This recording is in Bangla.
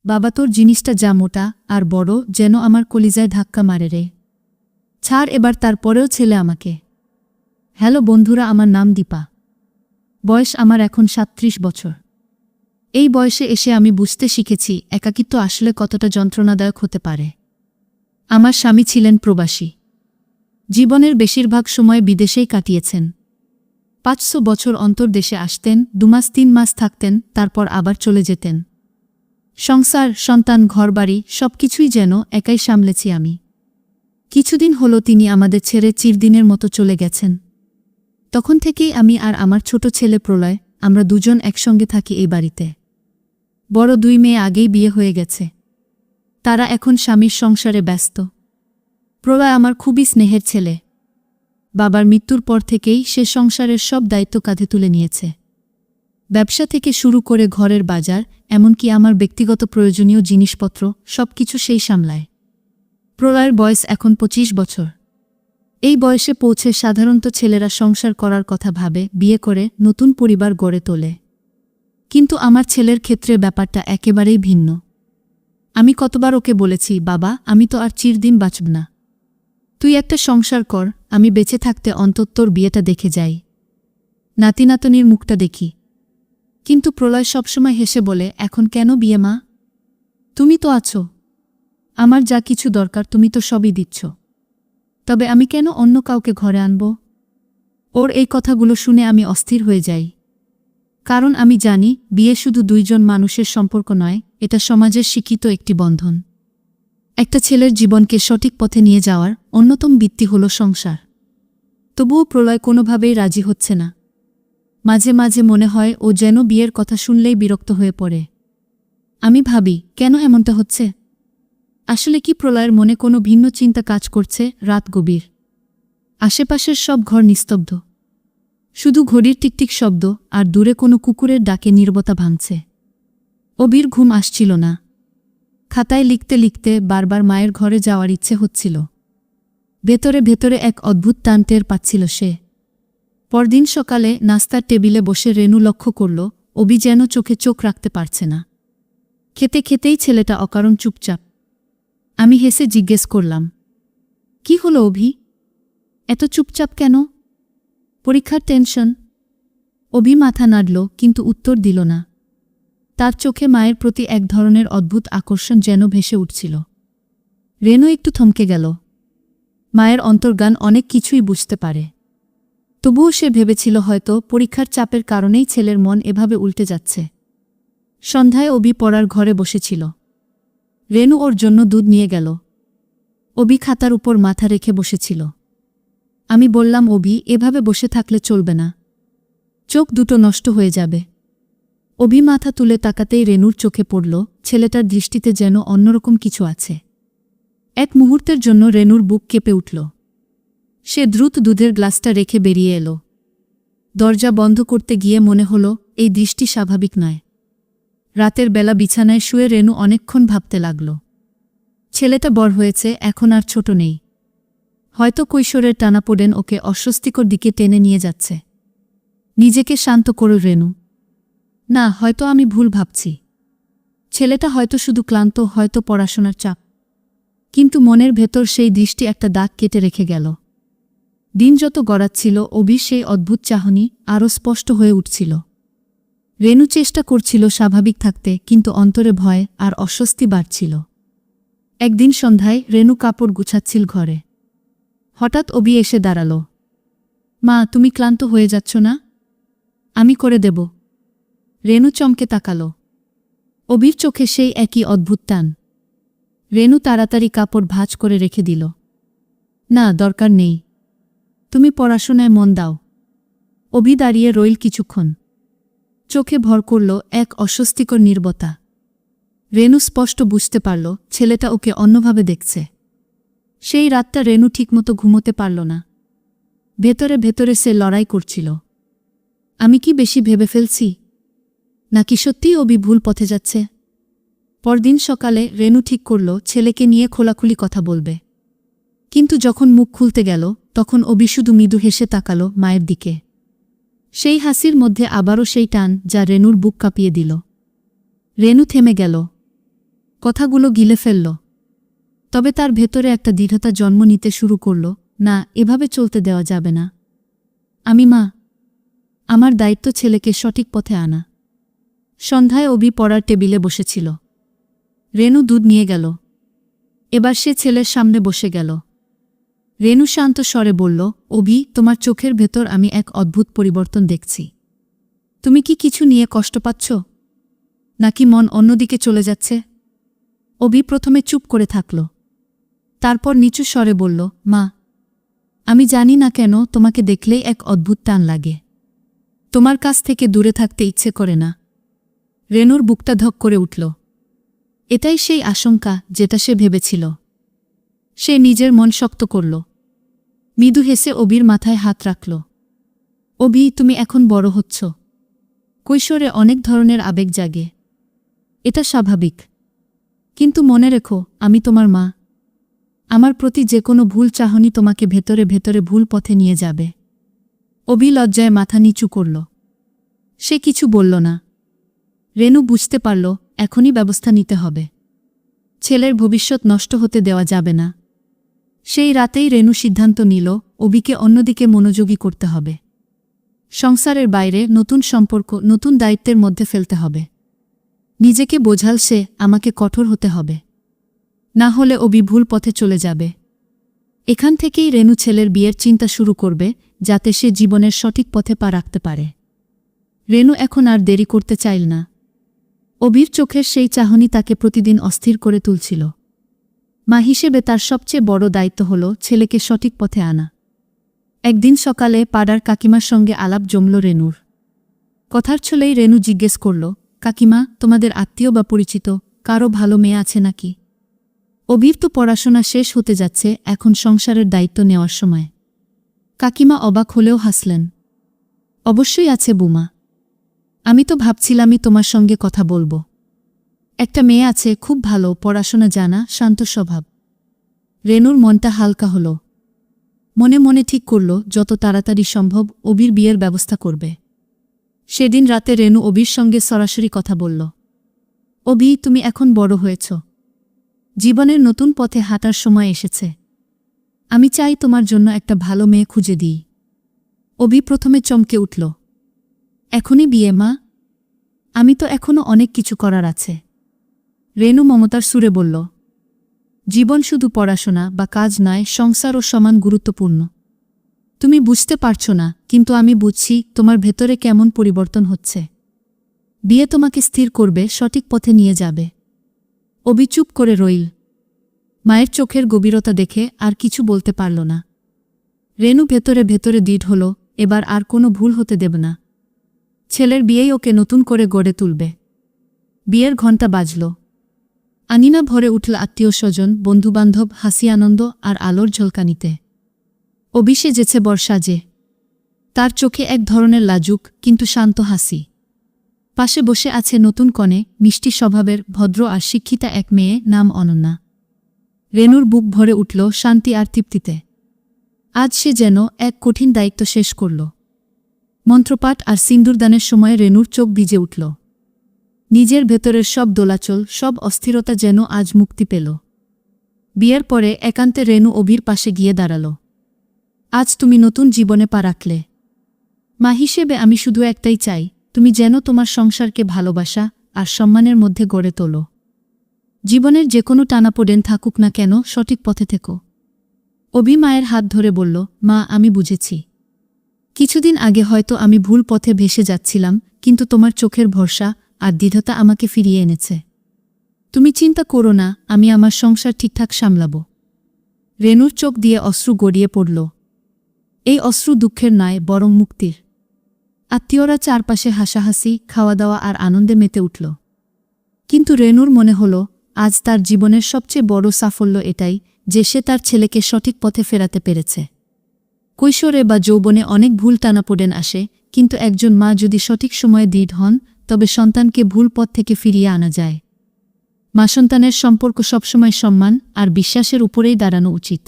বাবা তোর জিনিসটা যা মোটা আর বড় যেন আমার কলিজায় ধাক্কা মারে রে। ছাড় এবার, তারপরেও ছেলে আমাকে। হ্যালো বন্ধুরা, আমার নাম দীপা। বয়স আমার এখন ৩৭ বছর। এই বয়সে এসে আমি বুঝতে শিখেছি একাকিত্ব আসলে কতটা যন্ত্রণাদায়ক হতে পারে। আমার স্বামী ছিলেন প্রবাসী। জীবনের বেশিরভাগ সময় বিদেশেই কাটিয়েছেন। ৫০০ বছর অন্তর দেশে আসতেন, ২ মাস ৩ মাস থাকতেন, তারপর আবার চলে যেতেন। সংসার, সন্তান, ঘরবাড়ি সবকিছুই যেন একাই সামলেছি আমি। কিছুদিন হলো তিনি আমাদের ছেড়ে চিরদিনের মতো চলে গেছেন। তখন থেকেই আমি আর আমার ছোট ছেলে প্রলয়, আমরা দুজন একসঙ্গে থাকি এই বাড়িতে। বড় ২ মেয়ে আগেই বিয়ে হয়ে গেছে। তারা এখন স্বামীর সংসারে ব্যস্ত। প্রলয় আমার খুবই স্নেহের ছেলে। বাবার মৃত্যুর পর থেকেই সে সংসারের সব দায়িত্ব কাঁধে তুলে নিয়েছে। ব্যবসা থেকে শুরু করে ঘরের বাজার, এমনকি আমার ব্যক্তিগত প্রয়োজনীয় জিনিসপত্র সবকিছু সেই সামলায়। প্রলয়ের বয়স এখন ২৫ বছর। এই বয়সে পৌঁছে সাধারণত ছেলেরা সংসার করার কথা ভাবে, বিয়ে করে নতুন পরিবার গড়ে তোলে। কিন্তু আমার ছেলের ক্ষেত্রে ব্যাপারটা একেবারেই ভিন্ন। আমি কতবার ওকে বলেছি, বাবা আমি তো আর চিরদিন বাঁচব না, তুই একটা সংসার কর, আমি বেঁচে থাকতে অন্তত তোর বিয়েটা দেখে যাই, নাতিনাতনির মুখটা দেখি। কিন্তু প্রলয় সবসময় হেসে বলে, এখন কেন বিয়ে মা? তুমি তো আছো, আমার যা কিছু দরকার তুমি তো সবই দিচ্ছ, তবে আমি কেন অন্য কাউকে ঘরে আনব? ওর এই কথাগুলো শুনে আমি অস্থির হয়ে যাই। কারণ আমি জানি বিয়ে শুধু ২ জন মানুষের সম্পর্ক নয়, এটা সমাজের শিক্ষিত একটি বন্ধন। একটা ছেলের জীবনকে সঠিক পথে নিয়ে যাওয়ার অন্যতম ভিত্তি হল সংসার। তবুও প্রলয় কোনোভাবেই রাজি হচ্ছে না। মাঝে মাঝে মনে হয় ও যেন বিয়ের কথা শুনলেই বিরক্ত হয়ে পড়ে। আমি ভাবি, কেন এমনটা হচ্ছে? আসলে কি প্রলয়ের মনে কোনো ভিন্ন চিন্তা কাজ করছে? রাত গভীর। আশেপাশের সব ঘর নিস্তব্ধ। শুধু ঘড়ির টিকটিক শব্দ আর দূরে কোনো কুকুরের ডাকে নীরবতা ভাঙছে। অবির ঘুম আসছিল না। খাতায় লিখতে লিখতে বারবার মায়ের ঘরে যাওয়ার ইচ্ছে হচ্ছিল। ভেতরে ভেতরে এক অদ্ভুত টান টের পাচ্ছিল সে। পরদিন সকালে নাস্তার টেবিলে বসে রেনু লক্ষ্য করল অবি যেন চোখে চোখ রাখতে পারছে না। খেতে খেতেই ছেলেটা অকারণ চুপচাপ। আমি হেসে জিজ্ঞেস করলাম, কি হলো অভি, এত চুপচাপ কেন? পরীক্ষার টেনশন? অভি মাথা নাড়ল, কিন্তু উত্তর দিল না। তার চোখে মায়ের প্রতি এক ধরনের অদ্ভুত আকর্ষণ যেন ভেসে উঠছিল। রেনু একটু থমকে গেল। মায়ের অন্তর্জ্ঞান অনেক কিছুই বুঝতে পারে। তবুও সে ভেবেছিল হয়তো পরীক্ষার চাপের কারণেই ছেলের মন এভাবে উল্টে যাচ্ছে। সন্ধ্যায় অভি পড়ার ঘরে বসেছিল। রেনু ওর জন্য দুধ নিয়ে গেল। অভি খাতার উপর মাথা রেখে বসেছিল। আমি বললাম, অভি এভাবে বসে থাকলে চলবে না, চোখ দুটো নষ্ট হয়ে যাবে। অভি মাথা তুলে তাকাতেই রেনুর চোখে পড়ল ছেলেটার দৃষ্টিতে যেন অন্যরকম কিছু আছে। এক মুহূর্তের জন্য রেনুর বুক কেঁপে উঠল। সে দ্রুত দুধের গ্লাসটা রেখে বেরিয়ে এলো। দরজা বন্ধ করতে গিয়ে মনে হল এই দৃষ্টি স্বাভাবিক নয়। রাতের বেলা বিছানায় শুয়ে রেনু অনেকক্ষণ ভাবতে লাগল। ছেলেটা বড় হয়েছে, এখন আর ছোট নেই। হয়তো কৈশোরের টানাপোড়েন ওকে অস্বস্তিকর দিকে টেনে নিয়ে যাচ্ছে। নিজেকে শান্ত করো রেনু। না, হয়তো আমি ভুল ভাবছি। ছেলেটা হয়তো শুধু ক্লান্ত, হয়তো পড়াশোনার চাপ। কিন্তু মনের ভেতর সেই দৃষ্টি একটা দাগ কেটে রেখে গেল। দিন যত গড়াচ্ছিল অভির সেই অদ্ভুত চাহনি আরও স্পষ্ট হয়ে উঠছিল। রেনু চেষ্টা করছিল স্বাভাবিক থাকতে, কিন্তু অন্তরে ভয় আর অস্বস্তি বাড়ছিল। একদিন সন্ধ্যায় রেনু কাপড় গুছাচ্ছিল ঘরে। হঠাৎ অভি এসে দাঁড়াল। মা, তুমি ক্লান্ত হয়ে যাচ্ছ না? আমি করে দেব। রেনু চমকে তাকাল। অভির চোখে সেই একই অদ্ভুত টান। রেনু তাড়াতাড়ি কাপড় ভাঁজ করে রেখে দিল। না, দরকার নেই, তুমি পড়াশোনায় মন দাও। অভি দাঁড়িয়ে রইল কিছুক্ষণ। চোখে ভর করল এক অস্বস্তিকর নীরবতা। রেনু স্পষ্ট বুঝতে পারল ছেলেটা ওকে অন্যভাবে দেখছে। সেই রাতটা রেনু ঠিকমতো ঘুমোতে পারল না। ভেতরে ভেতরে সে লড়াই করছিল। আমি কি বেশি ভেবে ফেলছি, নাকি সত্যিই অভি ভুল পথে যাচ্ছে? পরদিন সকালে রেনু ঠিক করল ছেলেকে নিয়ে খোলাখুলি কথা বলবে। কিন্তু যখন মুখ খুলতে গেল তখন অভি শুধু মৃদু হেসে তাকাল মায়ের দিকে। সেই হাসির মধ্যে আবারও সেই টান যা রেনুর বুক কাঁপিয়ে দিল। রেনু থেমে গেল। কথাগুলো গিলে ফেলল। তবে তার ভেতরে একটা দৃঢ়তা জন্ম নিতে শুরু করল, না, এভাবে চলতে দেওয়া যাবে না। আমি মা, আমার দায়িত্ব ছেলেকে সঠিক পথে আনা। সন্ধ্যায় অভি পড়ার টেবিলে বসেছিল। রেনু দুধ নিয়ে গেল। এবার সে ছেলের সামনে বসে গেল। রেনু শান্ত স্বরে বলল, অভি, তোমার চোখের ভেতর আমি এক অদ্ভুত পরিবর্তন দেখছি। তুমি কি কিছু নিয়ে কষ্ট পাচ্ছ, নাকি মন অন্যদিকে চলে যাচ্ছে? অভি প্রথমে চুপ করে থাকল। তারপর নিচু স্বরে বলল, মা, আমি জানি না কেন তোমাকে দেখলেই এক অদ্ভুত টান লাগে। তোমার কাছ থেকে দূরে থাকতে ইচ্ছে করে না। রেনুর বুকটা ধক করে উঠল। এটাই সেই আশঙ্কা যেটা সে ভেবেছিল। সে নিজের মন শক্ত করল। মৃদু হেসে অভির মাথায় হাত রাখল। অভি, তুমি এখন বড় হচ্ছ। কৈশোরে অনেক ধরনের আবেগ জাগে। এটা স্বাভাবিক। কিন্তু মনে রেখো, আমি তোমার মা। আমার প্রতি যে কোনো ভুল চাহনি তোমাকে ভেতরে ভেতরে ভুল পথে নিয়ে যাবে। অভি লজ্জায় মাথা নিচু করল। সে কিছু বলল না। রেনু বুঝতে পারল, এখনই ব্যবস্থা নিতে হবে। ছেলের ভবিষ্যৎ নষ্ট হতে দেওয়া যাবে না। সেই রাতেই রেনু সিদ্ধান্ত নিল, অভিকে অন্যদিকে মনোযোগী করতে হবে। সংসারের বাইরে নতুন সম্পর্ক, নতুন দায়িত্বের মধ্যে ফেলতে হবে। নিজেকে বোঝাল সে, আমাকে কঠোর হতে হবে। না হলে অভি ভুল পথে চলে যাবে। এখান থেকেই রেনু ছেলের বিয়ের চিন্তা শুরু করবে, যাতে সে জীবনের সঠিক পথে পা রাখতে পারে। রেনু এখন আর দেরি করতে চাইল না। অভির চোখের সেই চাহনি তাকে প্রতিদিন অস্থির করে তুলছিল। মা হিসেবে তার সবচেয়ে বড় দায়িত্ব হল ছেলেকে সঠিক পথে আনা। একদিন সকালে পাড়ার কাকিমার সঙ্গে আলাপ জমল রেনুর। কথার ছলেই রেনু জিজ্ঞেস করল, কাকিমা, তোমাদের আত্মীয় বা পরিচিত কারো ভালো মেয়ে আছে নাকি? অভির তো পড়াশোনা শেষ হতে যাচ্ছে, এখন সংসারের দায়িত্ব নেওয়ার সময়। কাকিমা অবাক হলেও হাসলেন। অবশ্যই আছে বুমা। আমি তো ভাবছিলামই তোমার সঙ্গে কথা বলবো। একটা মেয়ে আছে, খুব ভালো, পড়াশোনা জানা, শান্ত স্বভাব। রেনুর মনটা হালকা হল। মনে মনে ঠিক করল, যত তাড়াতাড়ি সম্ভব অভির বিয়ের ব্যবস্থা করবে। সেদিন রাতে রেনু অভির সঙ্গে সরাসরি কথা বলল। অভি, তুমি এখন বড় হয়েছ। জীবনের নতুন পথে হাঁটার সময় এসেছে। আমি চাই তোমার জন্য একটা ভালো মেয়ে খুঁজে দিই। অভি প্রথমে চমকে উঠল। এখনই বিয়ে মা? আমি তো এখনো অনেক কিছু করার আছে। রেনু মমতার সুরে বলল, জীবন শুধু পড়াশোনা বা কাজ নয়, সংসারও সমান গুরুত্বপূর্ণ। তুমি বুঝতে পারছ না, কিন্তু আমি বুঝছি তোমার ভেতরে কেমন পরিবর্তন হচ্ছে। বিয়ে তোমাকে স্থির করবে, সঠিক পথে নিয়ে যাবে। অভি চুপ করে রইল। মায়ের চোখের গভীরতা দেখে আর কিছু বলতে পারল না। রেনু ভেতরে ভেতরে দৃঢ় হল, এবার আর কোনো ভুল হতে দেব না। ছেলের বিয়েই ওকে নতুন করে গড়ে তুলবে। বিয়ের ঘণ্টা বাজল। আনিনা ভরে উঠল আত্মীয় স্বজন, বন্ধুবান্ধব, হাসি আনন্দ আর আলোর ঝলকানিতে। অভি সেজেছে বর্ষাজে। তার চোখে এক ধরনের লাজুক কিন্তু শান্ত হাসি। পাশে বসে আছে নতুন কনে, মিষ্টি স্বভাবের, ভদ্র আর শিক্ষিতা এক মেয়ে, নাম অনন্যা। রেনুর বুক ভরে উঠল শান্তি আর তৃপ্তিতে। আজ সে যেন এক কঠিন দায়িত্ব শেষ করল। মন্ত্রপাঠ আর সিন্দুরদানের সময় রেনুর চোখ ভিজে উঠল। নিজের ভেতরের সব দোলাচল, সব অস্থিরতা যেন আজ মুক্তি পেল। বিয়ের পরে একান্তে রেনু অভির পাশে গিয়ে দাঁড়াল। আজ তুমি নতুন জীবনে পা রাখলে। মা হিসেবে আমি শুধু একটাই চাই, তুমি যেন তোমার সংসারকে ভালোবাসা আর সম্মানের মধ্যে গড়ে তোলো। জীবনের যে কোনো টানাপোড়েন থাকুক না কেন, সঠিক পথে থেকো। অভি মায়ের হাত ধরে বলল, মা, আমি বুঝেছি। কিছুদিন আগে হয়তো আমি ভুল পথে ভেসে যাচ্ছিলাম, কিন্তু তোমার চোখের ভরসা আর দৃঢ়তা আমাকে ফিরিয়ে এনেছে। তুমি চিন্তা করো না, আমি আমার সংসার ঠিকঠাক সামলাব। রেনুর চোখ দিয়ে অশ্রু গড়িয়ে পড়ল। এই অশ্রু দুঃখের নয়, বরং মুক্তির। আত্মীয়রা চারপাশে হাসাহাসি, খাওয়া দাওয়া আর আনন্দে মেতে উঠল। কিন্তু রেনুর মনে হল, আজ তার জীবনের সবচেয়ে বড় সাফল্য এটাই যে সে তার ছেলেকে সঠিক পথে ফেরাতে পেরেছে। কৈশোরে বা যৌবনে অনেক ভুল টানাপোড়েন আসে, কিন্তু একজন মা যদি সঠিক সময়ে দৃঢ় হন, তবে সন্তানকে ভুল পথ থেকে ফিরিয়ে আনা যায়। মা সন্তানের সম্পর্ক সবসময় সম্মান আর বিশ্বাসের উপরেই দাঁড়ানো উচিত।